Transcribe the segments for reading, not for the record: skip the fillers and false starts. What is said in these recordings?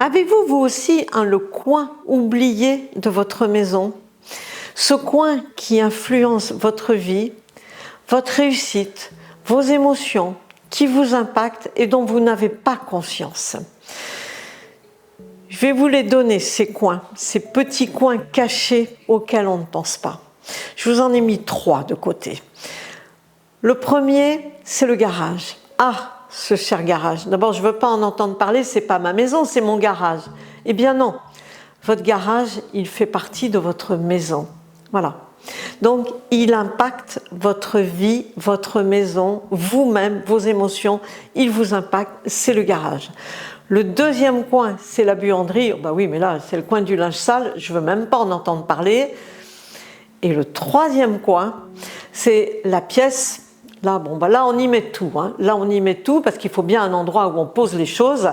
Avez-vous vous aussi le coin oublié de votre maison? Ce coin qui influence votre vie, votre réussite, vos émotions, qui vous impactent et dont vous n'avez pas conscience. Je vais vous les donner, ces coins, ces petits coins cachés auxquels on ne pense pas. Je vous en ai mis 3 de côté. Le premier, c'est le garage. Ah, ce cher garage. D'abord, je ne veux pas en entendre parler, ce n'est pas ma maison, c'est mon garage. Eh bien non, votre garage, il fait partie de votre maison. Voilà. Donc, il impacte votre vie, votre maison, vous-même, vos émotions, il vous impacte, c'est le garage. Le deuxième coin, c'est la buanderie. Bah oui, mais là, c'est le coin du linge sale, je ne veux même pas en entendre parler. Et le troisième coin, c'est la pièce. Là, là, on y met tout. Là, on y met tout parce qu'il faut bien un endroit où on pose les choses.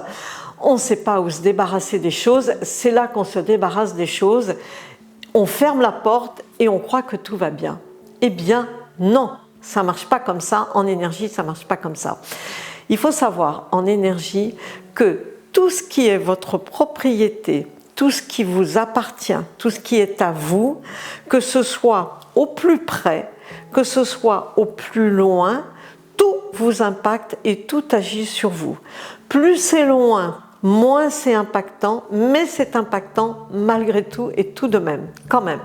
On ne sait pas où se débarrasser des choses. C'est là qu'on se débarrasse des choses. On ferme la porte et on croit que tout va bien. Eh bien, non, ça ne marche pas comme ça. En énergie, ça ne marche pas comme ça. Il faut savoir en énergie que tout ce qui est votre propriété, tout ce qui vous appartient, tout ce qui est à vous, que ce soit au plus près, que ce soit au plus loin, tout vous impacte et tout agit sur vous. Plus c'est loin, moins c'est impactant, mais c'est impactant malgré tout et tout de même, quand même.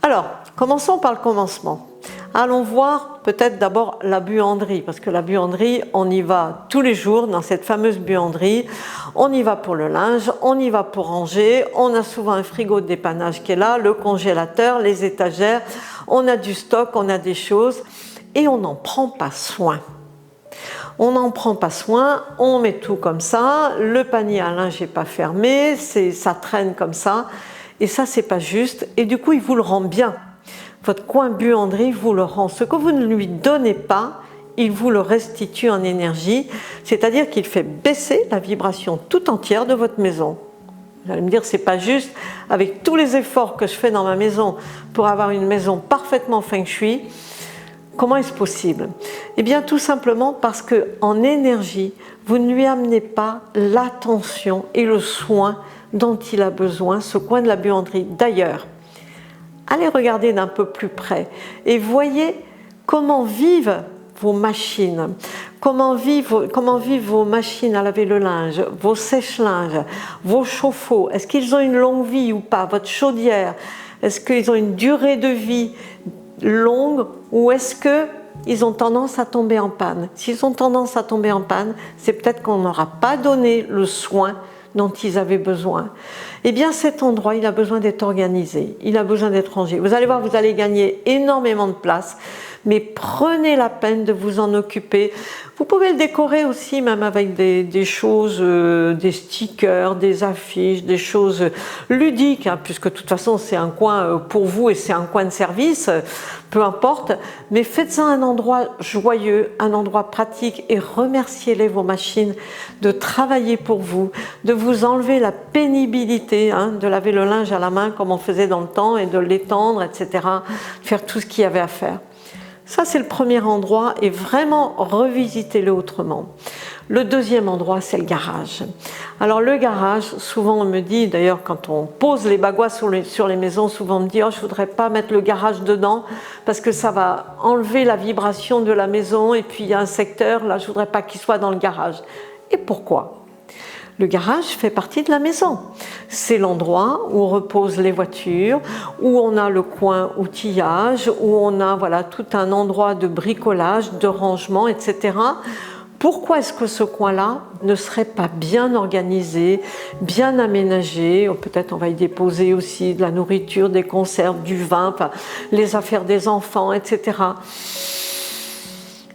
Alors, commençons par le commencement. Allons voir peut-être d'abord la buanderie, parce que la buanderie, on y va tous les jours dans cette fameuse buanderie. On y va pour le linge, on y va pour ranger, on a souvent un frigo de dépannage qui est là, le congélateur, les étagères, on a du stock, on a des choses et on n'en prend pas soin. On n'en prend pas soin, on met tout comme ça, le panier à linge n'est pas fermé, ça traîne comme ça et ça c'est pas juste et du coup il vous le rend bien. Votre coin buanderie vous le rend. Ce que vous ne lui donnez pas, il vous le restitue en énergie, c'est-à-dire qu'il fait baisser la vibration tout entière de votre maison. Vous allez me dire, c'est pas juste, avec tous les efforts que je fais dans ma maison pour avoir une maison parfaitement feng shui, comment est-ce possible? Eh bien, tout simplement parce qu'en énergie, vous ne lui amenez pas l'attention et le soin dont il a besoin, ce coin de la buanderie. D'ailleurs, allez regarder d'un peu plus près et voyez comment vivent vos machines, comment vivent vos machines à laver le linge, vos sèche-linges, vos chauffe-eau. Est-ce qu'ils ont une longue vie ou pas? Votre chaudière, est-ce qu'ils ont une durée de vie longue ou est-ce qu'ils ont tendance à tomber en panne? S'ils ont tendance à tomber en panne, c'est peut-être qu'on n'aura pas donné le soin dont ils avaient besoin. Eh bien cet endroit, il a besoin d'être organisé, il a besoin d'être rangé. Vous allez voir, vous allez gagner énormément de place, mais prenez la peine de vous en occuper. Vous pouvez le décorer aussi, même avec des choses, des stickers, des affiches, des choses ludiques, puisque de toute façon c'est un coin pour vous et c'est un coin de service, peu importe, mais faites-en un endroit joyeux, un endroit pratique et remerciez-les, vos machines, de travailler pour vous, de vous enlever la pénibilité, de laver le linge à la main comme on faisait dans le temps et de l'étendre, etc., faire tout ce qu'il y avait à faire. Ça, c'est le premier endroit et vraiment revisitez-le autrement. Le deuxième endroit, c'est le garage. Alors le garage, souvent on me dit, d'ailleurs quand on pose les bagouas sur les maisons, souvent on me dit « Oh, je ne voudrais pas mettre le garage dedans parce que ça va enlever la vibration de la maison et puis il y a un secteur, là je ne voudrais pas qu'il soit dans le garage. » Et pourquoi ? Le garage fait partie de la maison. C'est l'endroit où reposent les voitures, où on a le coin outillage, où on a tout un endroit de bricolage, de rangement, etc. Pourquoi est-ce que ce coin-là ne serait pas bien organisé, bien aménagé? Peut-être on va y déposer aussi de la nourriture, des conserves, du vin, les affaires des enfants, etc.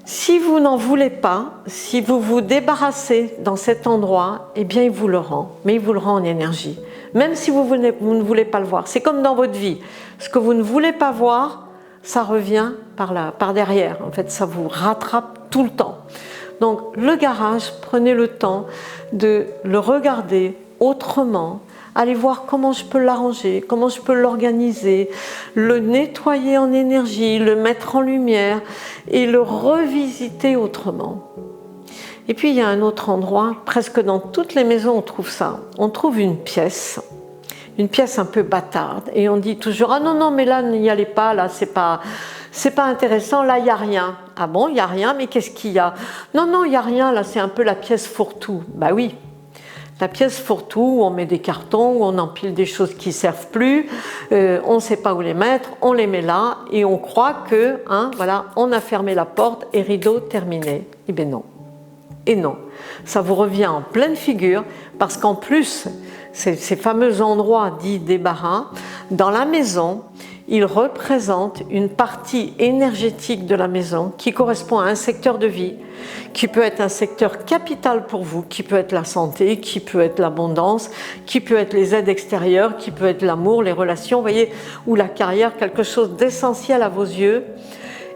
Si vous n'en voulez pas, si vous vous débarrassez dans cet endroit, eh bien il vous le rend, mais il vous le rend en énergie. Même si vous ne voulez pas le voir. C'est comme dans votre vie. Ce que vous ne voulez pas voir, ça revient par derrière. En fait, ça vous rattrape tout le temps. Donc le garage, prenez le temps de le regarder autrement. Allez voir comment je peux l'arranger, comment je peux l'organiser, le nettoyer en énergie, le mettre en lumière et le revisiter autrement. Et puis il y a un autre endroit, presque dans toutes les maisons on trouve ça. On trouve une pièce un peu bâtarde. Et on dit toujours, ah non, non, mais là, n'y allez pas, là, c'est pas intéressant, là, il n'y a rien. Ah bon, il n'y a rien, mais qu'est-ce qu'il y a? Non, non, il n'y a rien, là, c'est un peu la pièce fourre-tout. Bah oui, la pièce fourre-tout, où on met des cartons, où on empile des choses qui ne servent plus, on ne sait pas où les mettre, on les met là, et on croit que, voilà, on a fermé la porte et rideau terminé. Eh bien non. Et non, ça vous revient en pleine figure, parce qu'en plus, ces fameux endroits dits débarras, dans la maison, ils représentent une partie énergétique de la maison qui correspond à un secteur de vie, qui peut être un secteur capital pour vous, qui peut être la santé, qui peut être l'abondance, qui peut être les aides extérieures, qui peut être l'amour, les relations, vous voyez, ou la carrière, quelque chose d'essentiel à vos yeux.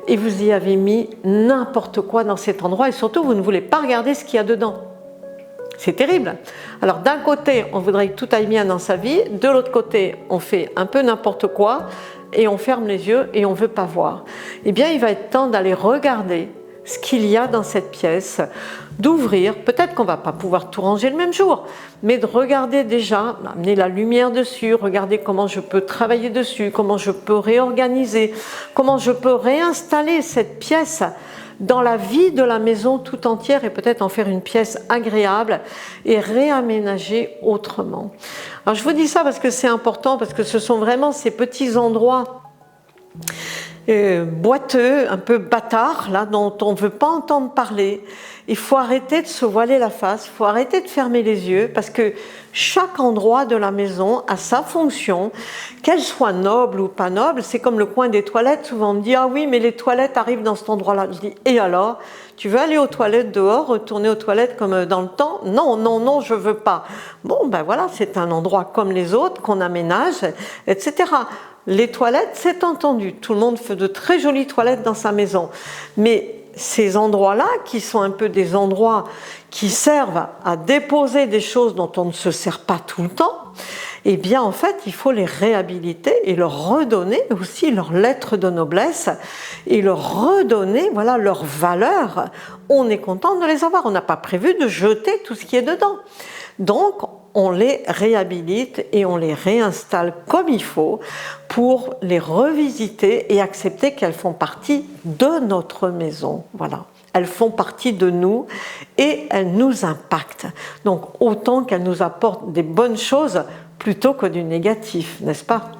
Et vous y avez mis n'importe quoi dans cet endroit et surtout vous ne voulez pas regarder ce qu'il y a dedans. C'est terrible. Alors d'un côté on voudrait que tout aille bien dans sa vie, de l'autre côté on fait un peu n'importe quoi et on ferme les yeux et on ne veut pas voir. Eh bien il va être temps d'aller regarder ce qu'il y a dans cette pièce, d'ouvrir, peut-être qu'on ne va pas pouvoir tout ranger le même jour, mais de regarder déjà, amener la lumière dessus, regarder comment je peux travailler dessus, comment je peux réorganiser, comment je peux réinstaller cette pièce dans la vie de la maison tout entière et peut-être en faire une pièce agréable et réaménager autrement. Alors je vous dis ça parce que c'est important, parce que ce sont vraiment ces petits endroits boiteux, un peu bâtards, là, dont on ne veut pas entendre parler. Il faut arrêter de se voiler la face, il faut arrêter de fermer les yeux, parce que chaque endroit de la maison a sa fonction, qu'elle soit noble ou pas noble. C'est comme le coin des toilettes, souvent on me dit « Ah oui, mais les toilettes arrivent dans cet endroit-là ». Je dis « Et alors ? Tu veux aller aux toilettes dehors, retourner aux toilettes comme dans le temps ? Non, non, non, je veux pas. » Bon, ben voilà, c'est un endroit comme les autres qu'on aménage, etc. Les toilettes, c'est entendu, tout le monde fait de très jolies toilettes dans sa maison. Mais ces endroits-là, qui sont un peu des endroits qui servent à déposer des choses dont on ne se sert pas tout le temps, eh bien en fait, il faut les réhabiliter et leur redonner aussi leur lettre de noblesse et leur redonner, voilà, leur valeur. On est content de les avoir, on n'a pas prévu de jeter tout ce qui est dedans. Donc, on les réhabilite et on les réinstalle comme il faut pour les revisiter et accepter qu'elles font partie de notre maison. Voilà. Elles font partie de nous et elles nous impactent. Donc, autant qu'elles nous apportent des bonnes choses plutôt que du négatif, n'est-ce pas ?